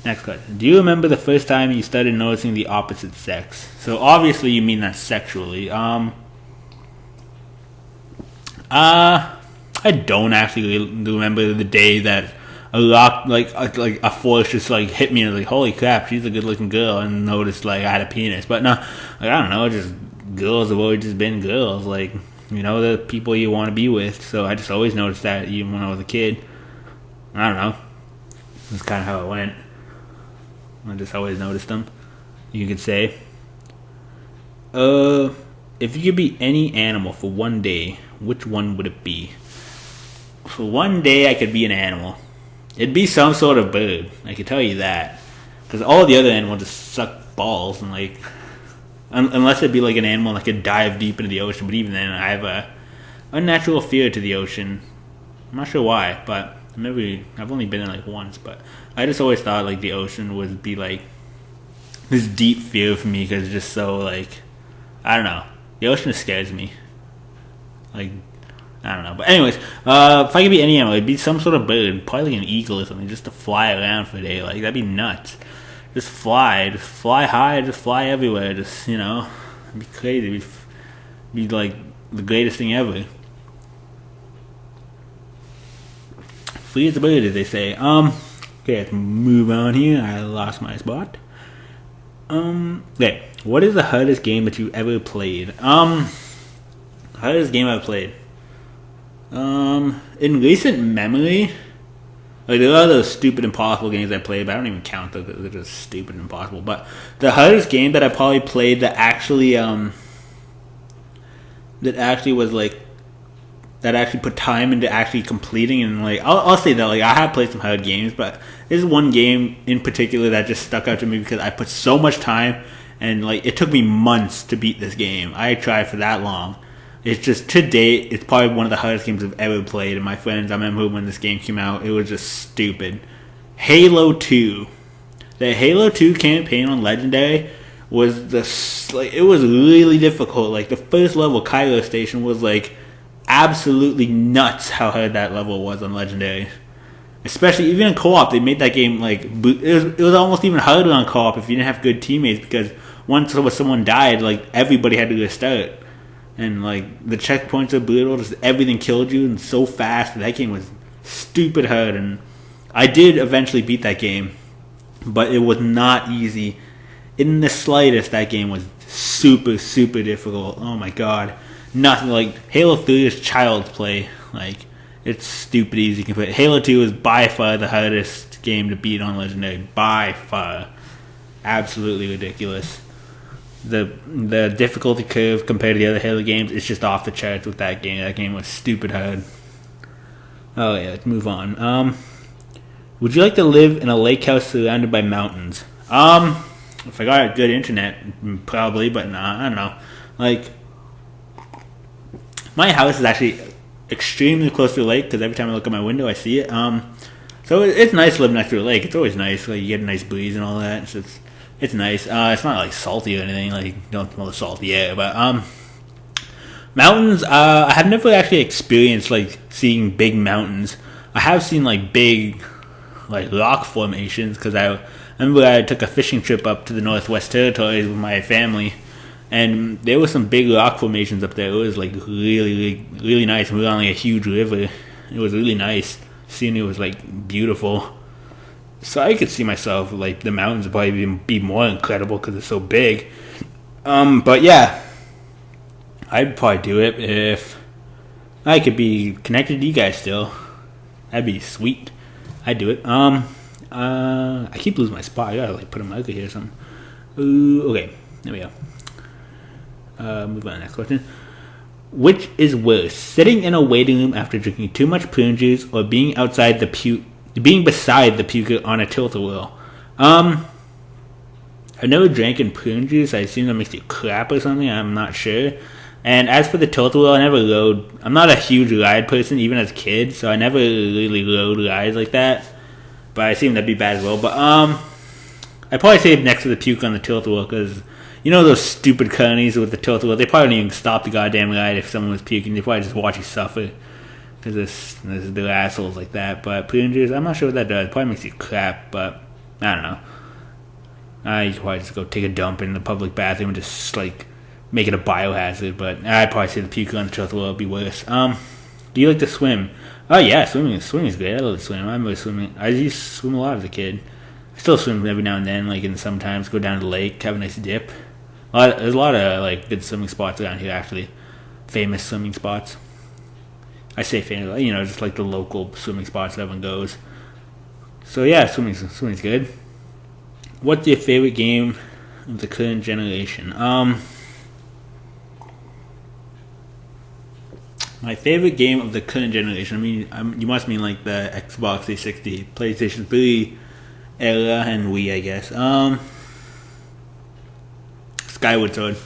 Next question. Do you remember the first time you started noticing the opposite sex? So obviously you mean that sexually. I don't actually remember the day that a lot like a force just like hit me and was like, holy crap, she's a good looking girl, and noticed like I had a penis. But no, like, I don't know, just girls have always just been girls, like, you know, the people you want to be with. So I just always noticed that even when I was a kid. I don't know. That's kind of how it went. I just always noticed them, you could say. If you could be any animal for one day, which one would it be? For one day, I could be an animal. It'd be some sort of bird. I can tell you that, because all the other animals just suck balls, and like, unless it'd be like an animal that could dive deep into the ocean. But even then, I have a unnatural fear to the ocean. I'm not sure why, but I've only been in like once. But I just always thought like the ocean would be like this deep fear for me, because it's just so like, I don't know. The ocean just scares me. Like, I don't know. But anyways, if I could be any animal, it'd be some sort of bird, probably like an eagle or something, just to fly around for a day. Like, that'd be nuts. Just fly high, just fly everywhere. Just, you know, it'd be crazy. It'd be like the greatest thing ever. Free as a bird, as they say. Okay, let's move on here. I lost my spot. Okay, what is the hardest game that you ever played? Hardest game I've played. In recent memory, like, there are those stupid impossible games I played, but I don't even count those because they're just stupid and impossible. But the hardest game that I probably played that actually put time into actually completing, and like, I'll say that, like, I have played some hard games, but there's one game in particular that just stuck out to me because I put so much time, and like, it took me months to beat this game. I tried for that long. It's just, to date, it's probably one of the hardest games I've ever played. And my friends, I remember when this game came out, it was just stupid. Halo 2. The Halo 2 campaign on Legendary was it was really difficult. Like, the first level, Kylo Station, was like absolutely nuts how hard that level was on Legendary. Especially, even in co-op, they made that game like, it was almost even harder on co-op if you didn't have good teammates, because once someone died, like, everybody had to restart. And like, the checkpoints are brutal, just everything killed you and so fast. That game was stupid hard, and I did eventually beat that game, but it was not easy in the slightest. That game was super, super difficult. Oh my god. Nothing like Halo 3 is child's play. Like, it's stupid easy compared. Halo 2 is by far the hardest game to beat on Legendary. By far. Absolutely ridiculous. The difficulty curve compared to the other Halo games is just off the charts with that game. That game was stupid hard. Oh yeah, let's move on. Would you like to live in a lake house surrounded by mountains? If I got good internet, probably, but nah, I don't know. Like, my house is actually extremely close to the lake, because every time I look at my window, I see it. So it's nice to live next to a lake. It's always nice. Like, you get a nice breeze and all that. So it's nice. It's not like salty or anything. Like, you don't smell the salty air. But mountains. I have never actually experienced like seeing big mountains. I have seen like big, like, rock formations, because I remember I took a fishing trip up to the Northwest Territories with my family, and there were some big rock formations up there. It was like really, really, really nice. We were on like a huge river. It was really nice. Seeing it was like beautiful. So I could see myself, like, the mountains would probably be more incredible because it's so big. But yeah, I'd probably do it if I could be connected to you guys still. That'd be sweet. I'd do it. I keep losing my spot. I gotta like put a marker here or something. Okay, there we go. Move on to the next question. Which is worse, sitting in a waiting room after drinking too much prune juice, or being beside the puker on a tilt-a-whirl? I've never drank in prune juice. I assume that makes you crap or something. I'm not sure. And as for the tilt-a-whirl, I never rode. I'm not a huge ride person, even as a kid, so I never really rode rides like that. But I assume that'd be bad as well. But I'd probably say next to the puke on the tilt-a-whirl, because you know those stupid carnies with the tilt-a-whirl? They probably don't even stop the goddamn ride if someone was puking. They probably just watch you suffer, because they're assholes like that. But prune juice, I'm not sure what that does. It probably makes you crap, but I don't know. I probably just go take a dump in the public bathroom and just like make it a biohazard. But I'd probably say the puke on the toilet will be worse. Do you like to swim? Oh yeah, swimming is great. I love to swim. I remember swimming. I used to swim a lot as a kid. I still swim every now and then, like in sometimes go down to the lake, have a nice dip. There's a lot of like good swimming spots around here, actually. Famous swimming spots. I say famous, just like the local swimming spots that everyone goes. So yeah, swimming's good. What's your favorite game of the current generation? My favorite game of the current generation. I mean, you must mean like the Xbox 360, PlayStation 3 era, and Wii, I guess. Skyward Sword.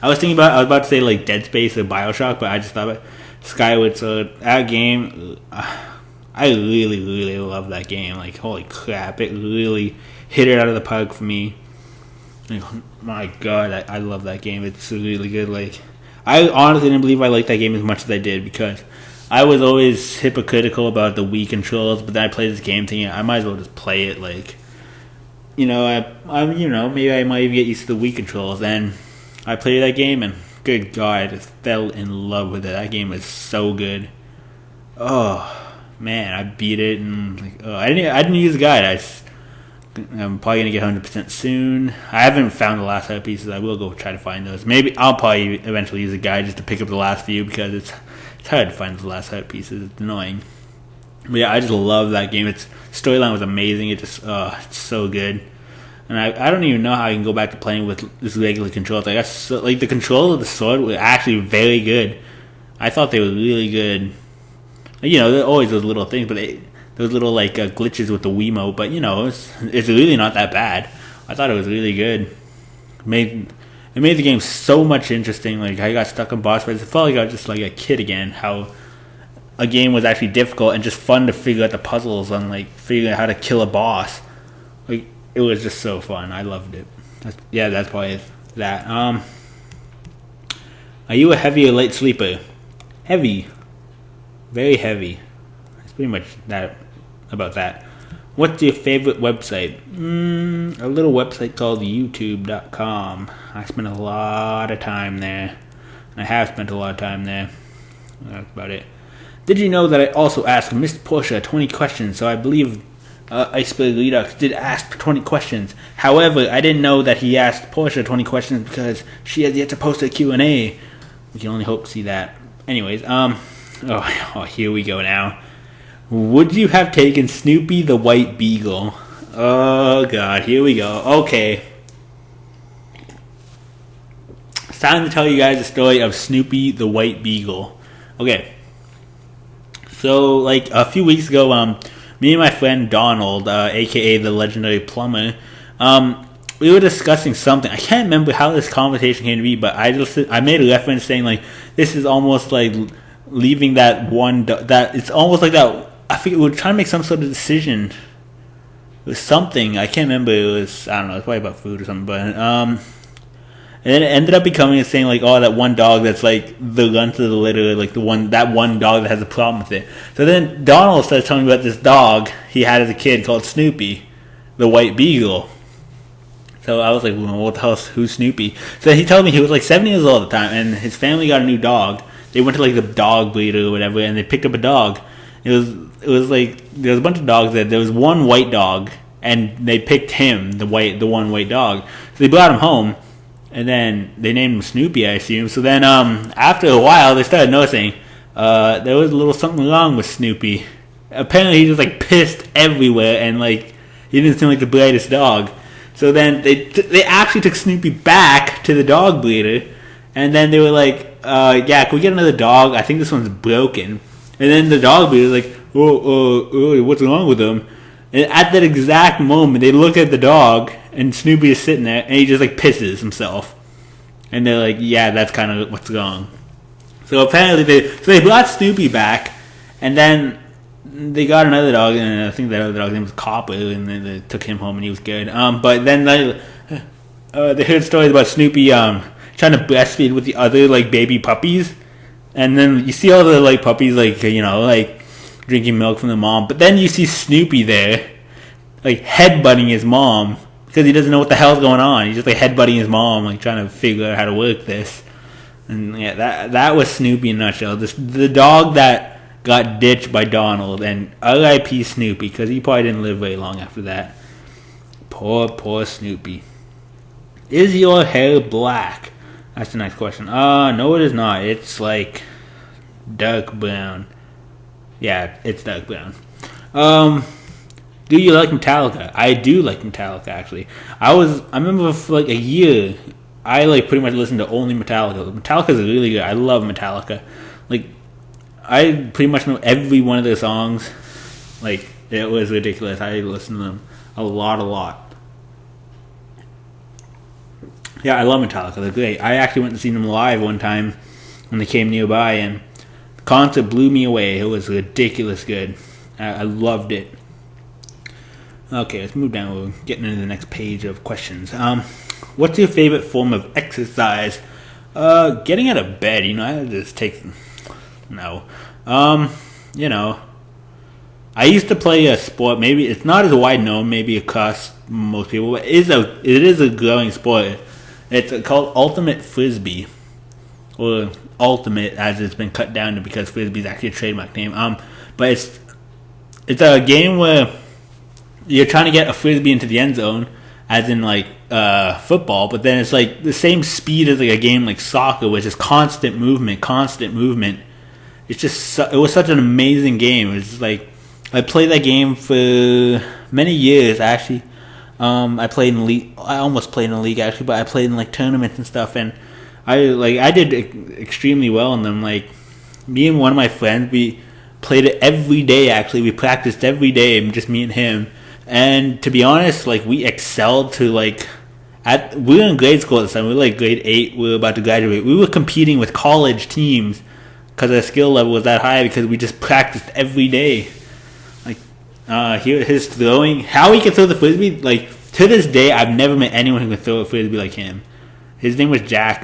I was about to say like Dead Space or BioShock, but I just thought about Skyward Sword. That game, I really, really love that game. Like, holy crap, it really hit it out of the park for me. Like, my God, I love that game. It's really good. Like, I honestly didn't believe I liked that game as much as I did, because I was always hypocritical about the Wii controls, but then I played this game thinking I might as well just play it. Like, maybe I might even get used to the Wii controls. And I played that game, and good God, I just fell in love with it. That game is so good. Oh man, I beat it, and I didn't use a guide. I'm probably gonna get 100% soon. I haven't found the last 100 pieces. I will go try to find those. Maybe I'll probably eventually use a guide just to pick up the last few, because it's hard to find the last 100 pieces. It's annoying. But yeah, I just love that game. Its storyline was amazing. It's so good. And I don't even know how I can go back to playing with this regular controls. I guess the control of the sword were actually very good. I thought they were really good. There are always those little things, but those little like glitches with the Wiimote. But it's really not that bad. I thought it was really good. It made the game so much interesting. Like, I got stuck on boss fights. It felt like I was just like a kid again. How a game was actually difficult and just fun to figure out the puzzles and like figuring out how to kill a boss. Like, it was just so fun. I loved it. That's probably that. Are you a heavy or light sleeper? Heavy. Very heavy. That's pretty much that about that. What's your favorite website? A little website called YouTube.com. I spent a lot of time there. I have spent a lot of time there. That's about it. Did you know that I also asked Miss Portia 20 questions? So I believe Iceberg Redux did ask 20 questions. However, I didn't know that he asked Portia 20 questions because she has yet to post a Q&A. We can only hope to see that. Anyways, here we go now. Would you have taken Snoopy the White Beagle? Oh God, here we go. Okay. It's time to tell you guys the story of Snoopy the White Beagle. Okay. So, like, a few weeks ago, me and my friend Donald, aka the legendary plumber, we were discussing something. I can't remember how this conversation came to be, but I made a reference saying, like, this is almost like leaving that one that it's almost like that. I think we were trying to make some sort of decision. It was something, I can't remember. It was, I don't know, it's probably about food or something. But and then it ended up becoming a saying like, oh, that one dog that's like the runt of the litter, like that one dog that has a problem with it. So then Donald started telling me about this dog he had as a kid called Snoopy, the White Beagle. So I was like, well, what the hell? Who's Snoopy? So he told me he was like 7 years old at the time, and his family got a new dog. They went to like the dog breeder or whatever, and they picked up a dog. It was like there was a bunch of dogs there. There was one white dog, and they picked him, the one white dog. So they brought him home, and then they named him Snoopy, I assume. So then after a while, they started noticing there was a little something wrong with Snoopy. Apparently, he just like pissed everywhere, and like he didn't seem like the brightest dog. So then they actually took Snoopy back to the dog breeder, and then they were like, yeah, can we get another dog? I think this one's broken. And then the dog breeder was like, oh, what's wrong with him? And at that exact moment, they look at the dog, and Snoopy is sitting there, and he just like pisses himself. And they're like, yeah, that's kind of what's wrong. So apparently they brought Snoopy back, and then they got another dog, and I think that other dog's name was Copper, and then they took him home, and he was good. But then they heard stories about Snoopy trying to breastfeed with the other like baby puppies. And then you see all the like puppies like like drinking milk from the mom, but then you see Snoopy there like headbutting his mom because he doesn't know what the hell's going on. He's just like headbutting his mom, like trying to figure out how to work this. And yeah, that was Snoopy in a nutshell. The dog that got ditched by Donald, and R.I.P. Snoopy, because he probably didn't live very long after that. Poor Snoopy. Is your hair black? That's the next question. No, it is not. It's like dark brown. Yeah, it's dark brown. Do you like Metallica? I do like Metallica, actually. I remember for like a year, I like pretty much listened to only Metallica. Metallica's really good. I love Metallica. Like, I pretty much know every one of their songs. Like, it was ridiculous. I listened to them a lot. Yeah, I love Metallica. They're great. I actually went to see them live one time when they came nearby, and the concert blew me away. It was ridiculous good. I loved it. Okay, let's move down. We're getting into the next page of questions. What's your favorite form of exercise? Getting out of bed. I just take... No. I used to play a sport. Maybe it's not as wide known, maybe across most people, but it is a growing sport. It's called Ultimate Frisbee, or Ultimate as it's been cut down to because Frisbee is actually a trademark name. But it's a game where you're trying to get a frisbee into the end zone, as in like football, but then it's like the same speed as like a game like soccer, which is constant movement. It's just it was such an amazing game. It's like I played that game for many years actually. I played in league. I almost played in a league actually, but I played in like tournaments and stuff, and I did extremely well in them. Like me and one of my friends, we played it every day. Actually, we practiced every day, just me and him. And to be honest, like we excelled to like we were in grade school at the time. We were like grade 8. We were about to graduate. We were competing with college teams because our skill level was that high because we just practiced every day. His throwing, how he can throw the frisbee, like to this day, I've never met anyone who can throw a frisbee like him. His name was Jack.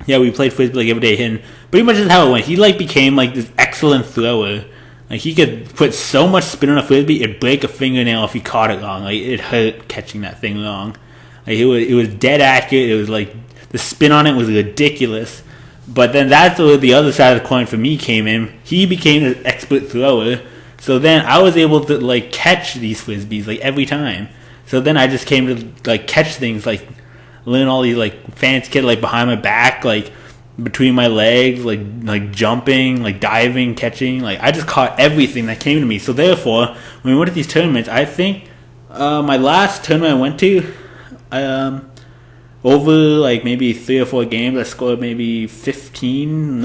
We played frisbee like every day. And pretty much is how it went. He like became like this excellent thrower. Like he could put so much spin on a frisbee, it'd break a fingernail if he caught it wrong. Like it hurt catching that thing wrong. Like it was dead accurate. It was like the spin on it was ridiculous. But then that's where the other side of the coin for me came in. He became an expert thrower. So then I was able to like catch these frisbees like every time. So then I just came to like catch things, like learn all these like fancy kid like behind my back, like between my legs, like jumping, like diving, catching. Like I just caught everything that came to me. So therefore, when we went to these tournaments, I think my last tournament I went to, over like maybe 3 or 4 games, I scored maybe 17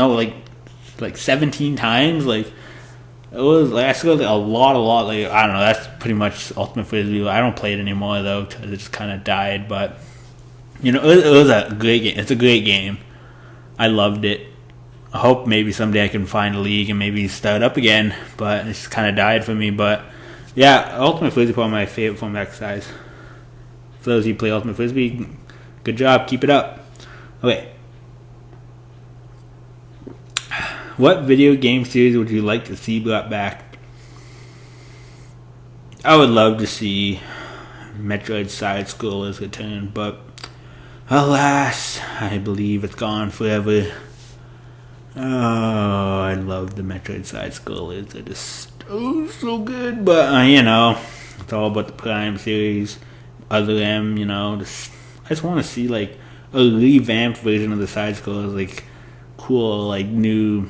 times. Like it was like I scored like a lot. Like I don't know. That's pretty much Ultimate Frisbee. I don't play it anymore though because it just kind of died. But it was a great game. It's a great game. I loved it. I hope maybe someday I can find a league and maybe start up again. But it's kind of died for me. But yeah, Ultimate Frisbee is probably my favorite form of exercise. For those of you who play Ultimate Frisbee, good job. Keep it up. Okay. What video game series would you like to see brought back? I would love to see Metroid Side Scrollers return, but alas, I believe it's gone forever. Oh, I love the Metroid Side Scrollers. They're just so good, but it's all about the Prime series. Other M, I just want to see like a revamped version of the side scrollers, like cool, like new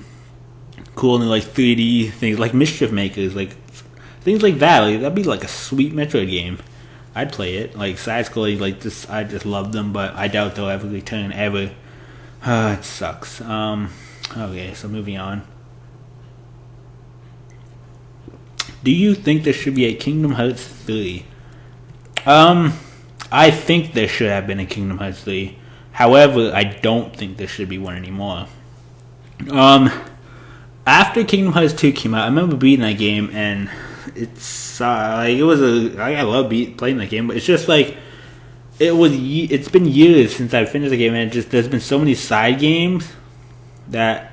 like 3D things, like Mischief Makers, like things like that. Like, that'd be like a sweet Metroid game. I'd play it. Like side scrolling, like this, I just love them, but I doubt they'll ever return ever. It sucks. Okay, so moving on. Do you think there should be a Kingdom Hearts 3? I think there should have been a Kingdom Hearts 3. However, I don't think there should be one anymore. After Kingdom Hearts 2 came out, I remember beating that game, and I love playing that game, but it's just like it's been years since I finished the game, and there's been so many side games that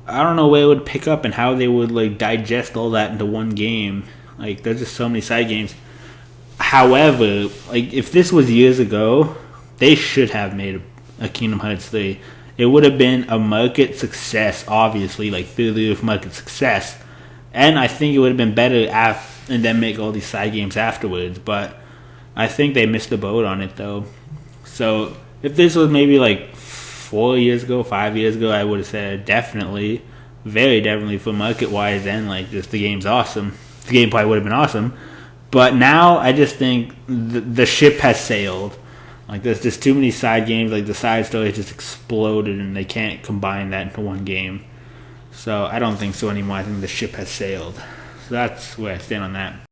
I don't know where it would pick up and how they would like digest all that into one game. Like there's just so many side games. However, like if this was years ago, they should have made a Kingdom Hearts 3. It would have been a market success, obviously, like through the roof market success. And I think it would have been better and then make all these side games afterwards. But I think they missed the boat on it, though. So if this was maybe like 4 years ago, 5 years ago, I would have said definitely, very definitely for market wise, and like just the game's awesome. The game probably would have been awesome. But now I just think the ship has sailed. Like there's just too many side games. Like the side story just exploded, and they can't combine that into one game. So I don't think so anymore. I think the ship has sailed. So that's where I stand on that.